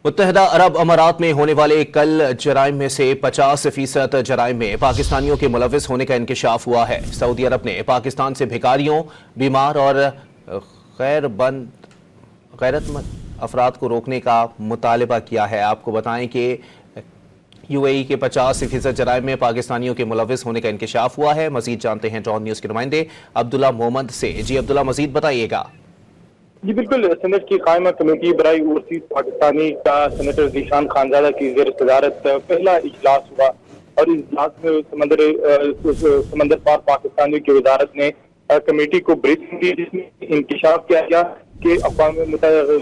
متحدہ عرب امارات میں ہونے والے کل جرائم میں سے 50% جرائم میں پاکستانیوں کے ملوث ہونے کا انکشاف ہوا ہے۔ سعودی عرب نے پاکستان سے بھکاریوں، بیمار اور غیرت مند افراد کو روکنے کا مطالبہ کیا ہے۔ آپ کو بتائیں کہ یو اے ای کے 50% جرائم میں پاکستانیوں کے ملوث ہونے کا انکشاف ہوا ہے۔ مزید جانتے ہیں ڈان نیوز کے نمائندے عبداللہ محمد سے۔ جی عبداللہ، مزید بتائیے گا۔ جی بالکل، سینٹ کی قائمہ کمیٹی برائے اوورسیز پاکستانی کا سینیٹر ذیشان خانزادہ کی زیر صدارت پہلا اجلاس ہوا، اور اس اجلاس میں سمندر پار پاکستانیوں کی وزارت نے کمیٹی کو بریفنگ دی، جس میں انکشاف کیا گیا کہ اقوام متحدہ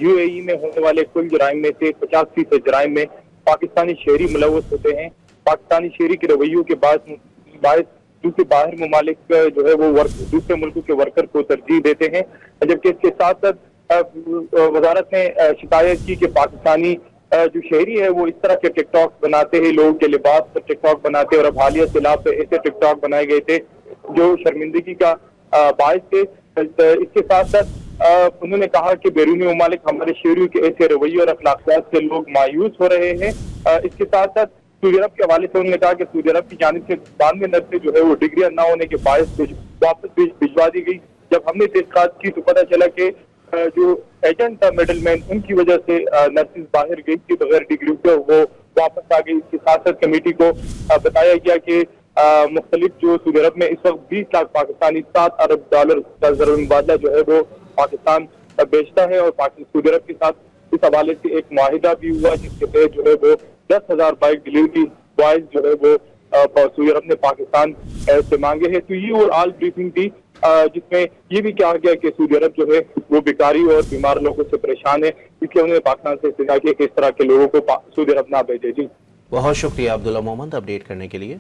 یو اے ای میں ہونے والے کل جرائم میں سے 50% جرائم میں پاکستانی شہری ملوث ہوتے ہیں۔ پاکستانی شہری کے رویوں کے باعث دوسرے باہر ممالک جو ہے وہ دوسرے ملکوں کے ورکر کو ترجیح دیتے ہیں، جبکہ اس کے ساتھ ساتھ وزارت نے شکایت کی کہ پاکستانی جو شہری ہے وہ اس طرح کے ٹک ٹاک بناتے ہیں، لوگوں کے لباس پر ٹک ٹاک بناتے ہیں، اور اب حالیہ سیلاب پہ ایسے ٹک ٹاک بنائے گئے تھے جو شرمندگی کا باعث تھے۔ اس کے ساتھ ساتھ انہوں نے کہا کہ بیرونی ممالک ہمارے شہریوں کے ایسے رویے اور اخلاقیات سے لوگ مایوس ہو رہے ہیں۔ اس کے ساتھ ساتھ سعودی عرب کے حوالے سے انہوں نے کہا کہ سعودی عرب کی جانب سے 92 نرسیں جو ہے وہ ڈگریاں نہ ہونے کے باعث واپس بھجوا دی گئی۔ جب ہم نے تحقیقات کی تو پتہ چلا کہ جو ایجنٹ تھا مڈل مین، ان کی وجہ سے نرسز باہر گئی تھی بغیر ڈگری کے، وہ واپس آ گئی۔ اس کے ساتھ ساتھ کمیٹی کو بتایا گیا کہ مختلف جو سعودی عرب میں اس وقت 20 لاکھ پاکستانی $7 ارب کا زر مبادلہ جو ہے وہ پاکستان بیچتا ہے، اور سعودی عرب کے ساتھ اس حوالے سے ایک معاہدہ بھی ہوا جس کے تحت جو ہے وہ 10,000 بائک ڈلیوری بوائز جو ہے وہ سعودی عرب نے پاکستان سے مانگے ہیں۔ تو یہ اور آل بریفنگ تھی جس میں یہ بھی کہا گیا کہ سعودی عرب جو ہے وہ بیکاری اور بیمار لوگوں سے پریشان ہے، اس لیے انہوں نے پاکستان سے استدعا کیا کہ اس طرح کے لوگوں کو سعودی عرب نہ بھیجے۔ جی بہت شکریہ عبداللہ محمد اپڈیٹ کرنے کے لیے۔